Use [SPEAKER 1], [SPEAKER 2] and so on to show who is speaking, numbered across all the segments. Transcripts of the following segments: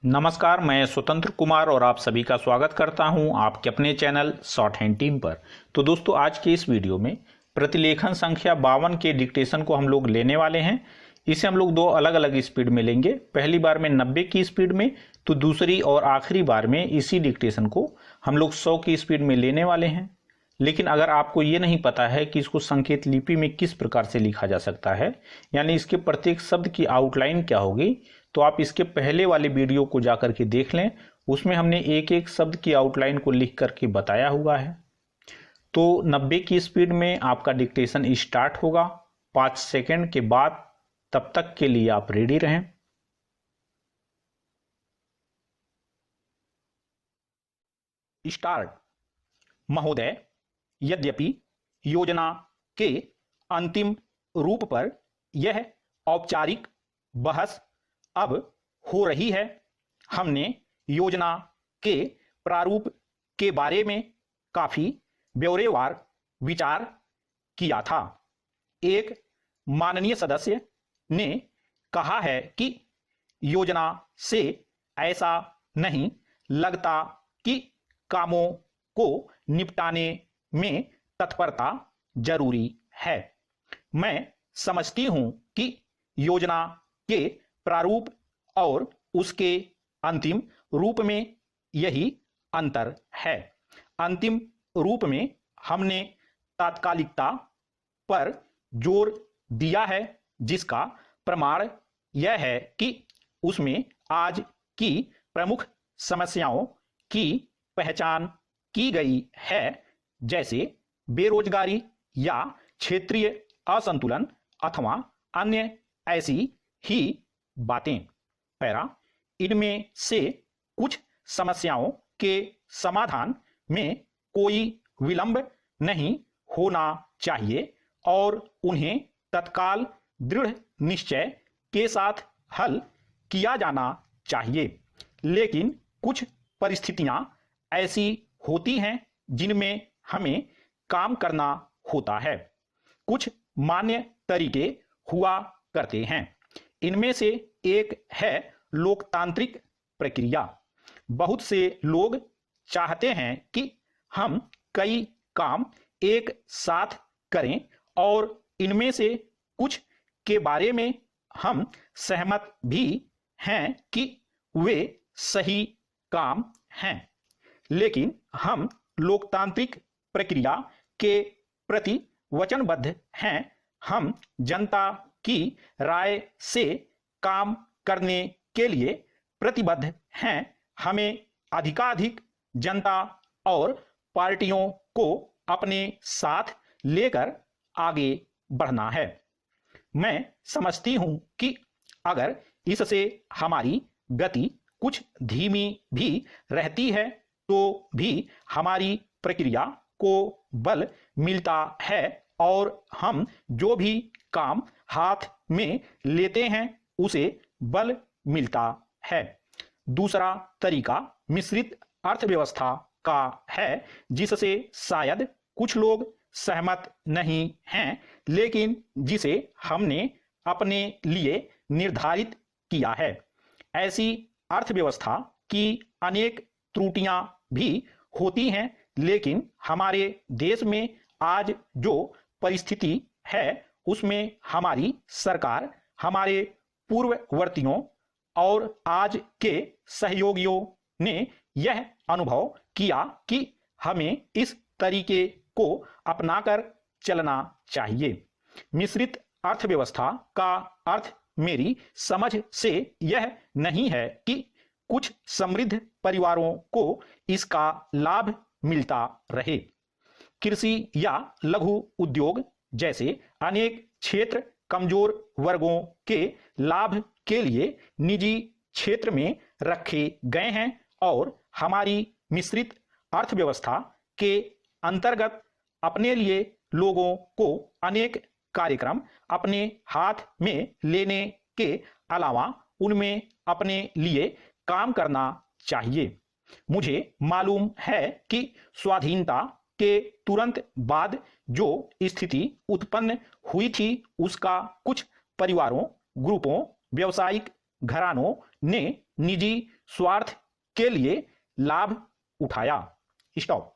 [SPEAKER 1] नमस्कार, मैं स्वतंत्र कुमार और आप सभी का स्वागत करता हूं आपके अपने चैनल शॉर्ट हैंड टीम पर। तो दोस्तों, आज के इस वीडियो में प्रतिलेखन संख्या 52 के डिक्टेशन को हम लोग लेने वाले हैं। इसे हम लोग दो अलग अलग स्पीड में लेंगे। पहली बार में 90 की स्पीड में, तो दूसरी और आखिरी बार में इसी डिक्टेशन को हम लोग 100 की स्पीड में लेने वाले हैं। लेकिन अगर आपको ये नहीं पता है कि इसको संकेत लिपि में किस प्रकार से लिखा जा सकता है, यानी इसके प्रत्येक शब्द की आउटलाइन क्या होगी, तो आप इसके पहले वाले वीडियो को जाकर के देख लें। उसमें हमने एक एक शब्द की आउटलाइन को लिख करके बताया हुआ है। तो 90 की स्पीड में आपका डिक्टेशन स्टार्ट होगा 5 सेकंड के बाद। तब तक के लिए आप रेडी रहें। स्टार्ट। महोदय, यद्यपि योजना के अंतिम रूप पर यह औपचारिक बहस अब हो रही है, हमने योजना के प्रारूप के बारे में काफी ब्यौरेवार विचार किया था। एक माननीय सदस्य ने कहा है कि योजना से ऐसा नहीं लगता कि कामों को निपटाने में तत्परता जरूरी है। मैं समझती हूं कि योजना के प्रारूप और उसके अंतिम रूप में यही अंतर है। अंतिम रूप में हमने तात्कालिकता पर जोर दिया है, जिसका प्रमाण यह है कि उसमें आज की प्रमुख समस्याओं की पहचान की गई है, जैसे बेरोजगारी या क्षेत्रीय असंतुलन अथवा अन्य ऐसी ही बातें। पैरा, इनमें से कुछ समस्याओं के समाधान में कोई विलंब नहीं होना चाहिए और उन्हें तत्काल दृढ़ निश्चय के साथ हल किया जाना चाहिए। लेकिन कुछ परिस्थितियां ऐसी होती हैं जिनमें हमें काम करना होता है। कुछ मान्य तरीके हुआ करते हैं। इनमें से एक है लोकतांत्रिक प्रक्रिया। बहुत से लोग चाहते हैं कि हम कई काम एक साथ करें और इनमें से कुछ के बारे में हम सहमत भी हैं कि वे सही काम हैं। लेकिन हम लोकतांत्रिक प्रक्रिया के प्रति वचनबद्ध हैं। हम जनता की राय से काम करने के लिए प्रतिबद्ध हैं। हमें अधिकाधिक जनता और पार्टियों को अपने साथ लेकर आगे बढ़ना है। मैं समझती हूं कि अगर इससे हमारी गति कुछ धीमी भी रहती है तो भी हमारी प्रक्रिया को बल मिलता है और हम जो भी काम हाथ में लेते हैं उसे बल मिलता है। दूसरा तरीका मिश्रित अर्थव्यवस्था का है, जिससे शायद कुछ लोग सहमत नहीं हैं, लेकिन जिसे हमने अपने लिए निर्धारित किया है। ऐसी अर्थव्यवस्था की अनेक त्रुटियां भी होती हैं, लेकिन हमारे देश में आज जो परिस्थिति है उसमें हमारी सरकार, हमारे पूर्ववर्तियों और आज के सहयोगियों ने यह अनुभव किया कि हमें इस तरीके को अपनाकर चलना चाहिए। मिश्रित अर्थव्यवस्था का अर्थ मेरी समझ से यह नहीं है कि कुछ समृद्ध परिवारों को इसका लाभ मिलता रहे। कृषि या लघु उद्योग जैसे अनेक क्षेत्र कमजोर वर्गों के लाभ के लिए निजी क्षेत्र में रखे गए हैं और हमारी मिश्रित अर्थव्यवस्था के अंतर्गत अपने लिए लोगों को अनेक कार्यक्रम अपने हाथ में लेने के अलावा उनमें अपने लिए काम करना चाहिए। मुझे मालूम है कि स्वाधीनता के तुरंत बाद जो स्थिति उत्पन्न हुई थी उसका कुछ परिवारों, ग्रुपों, व्यावसायिक घरानों ने निजी स्वार्थ के लिए लाभ उठाया। स्टॉप।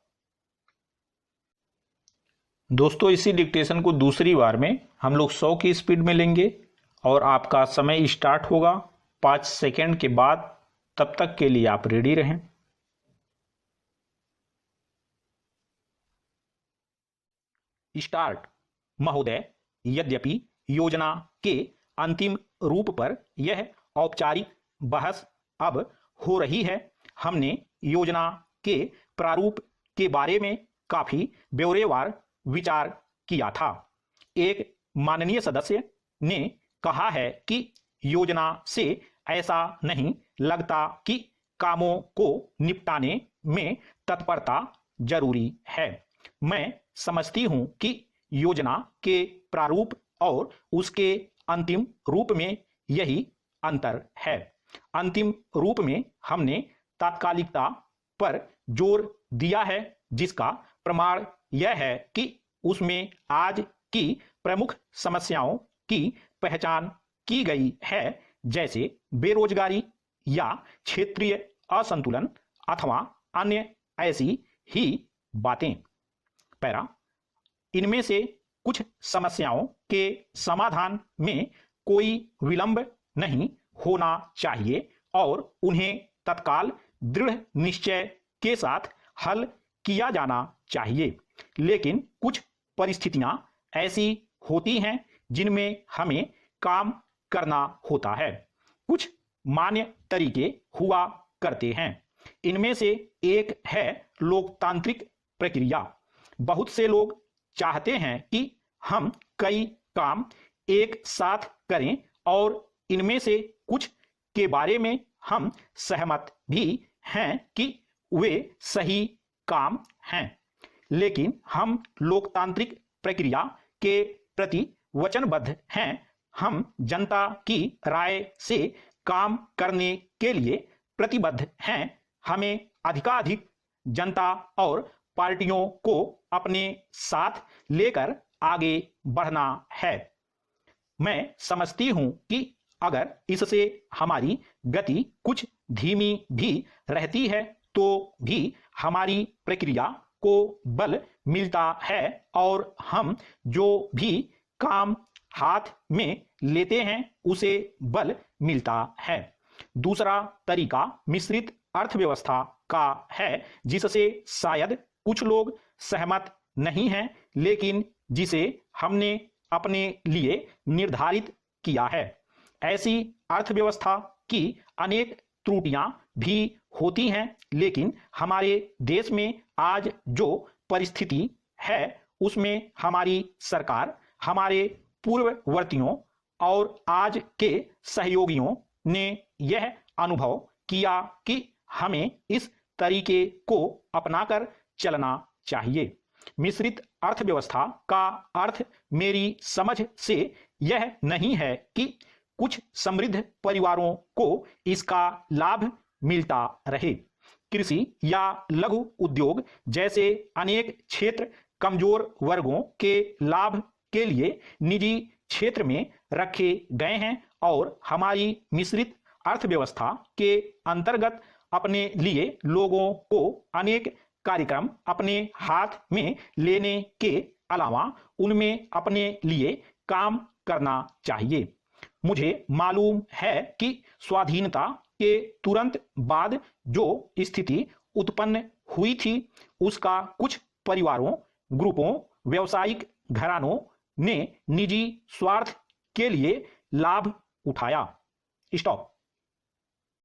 [SPEAKER 1] दोस्तों, इसी डिक्टेशन को दूसरी बार में हम लोग 100 की स्पीड में लेंगे और आपका समय स्टार्ट होगा 5 सेकेंड के बाद। तब तक के लिए आप रेडी रहें। स्टार्ट। महोदय, यद्यपि योजना के अंतिम रूप पर यह औपचारिक बहस अब हो रही है, हमने योजना के प्रारूप के बारे में काफी ब्यौरेवार विचार किया था। एक माननीय सदस्य ने कहा है कि योजना से ऐसा नहीं लगता कि कामों को निपटाने में तत्परता जरूरी है। मैं समझती हूं कि योजना के प्रारूप और उसके अंतिम रूप में यही अंतर है। अंतिम रूप में हमने तात्कालिकता पर जोर दिया है, जिसका प्रमाण यह है कि उसमें आज की प्रमुख समस्याओं की पहचान की गई है, जैसे बेरोजगारी या क्षेत्रीय असंतुलन अथवा अन्य ऐसी ही बातें। पैरा। इनमें से कुछ समस्याओं के समाधान में कोई विलंब नहीं होना चाहिए और उन्हें तत्काल दृढ़ निश्चय के साथ हल किया जाना चाहिए। लेकिन कुछ परिस्थितियां ऐसी होती हैं जिनमें हमें काम करना होता है। कुछ मान्य तरीके हुआ करते हैं। इनमें से एक है लोकतांत्रिक प्रक्रिया। बहुत से लोग चाहते हैं कि हम कई काम एक साथ करें और इनमें से कुछ के बारे में हम सहमत भी हैं कि वे सही काम हैं, लेकिन हम लोकतांत्रिक प्रक्रिया के प्रति वचनबद्ध हैं। हम जनता की राय से काम करने के लिए प्रतिबद्ध हैं। हमें अधिकाधिक जनता और पार्टियों को अपने साथ लेकर आगे बढ़ना है। मैं समझती हूं कि अगर इससे हमारी गति कुछ धीमी भी रहती है तो भी हमारी प्रक्रिया को बल मिलता है और हम जो भी काम हाथ में लेते हैं उसे बल मिलता है। दूसरा तरीका मिश्रित अर्थव्यवस्था का है, जिससे शायद कुछ लोग सहमत नहीं हैं, लेकिन जिसे हमने अपने लिए निर्धारित किया है। ऐसी अर्थव्यवस्था की अनेक त्रुटियां भी होती हैं, लेकिन हमारे देश में आज जो परिस्थिति है उसमें हमारी सरकार, हमारे पूर्ववर्तियों और आज के सहयोगियों ने यह अनुभव किया कि हमें इस तरीके को अपनाकर चलना चाहिए। मिश्रित अर्थव्यवस्था का अर्थ मेरी समझ से यह नहीं है कि कुछ समृद्ध परिवारों को इसका लाभ मिलता रहे। कृषि या लघु उद्योग जैसे अनेक क्षेत्र कमजोर वर्गों के लाभ के लिए निजी क्षेत्र में रखे गए हैं और हमारी मिश्रित अर्थव्यवस्था के अंतर्गत अपने लिए लोगों को अनेक कार्यक्रम अपने हाथ में लेने के अलावा उनमें अपने लिए काम करना चाहिए। मुझे मालूम है कि स्वाधीनता के तुरंत बाद जो स्थिति उत्पन्न हुई थी उसका कुछ परिवारों, ग्रुपों, व्यावसायिक घरानों ने निजी स्वार्थ के लिए लाभ उठाया। स्टॉप।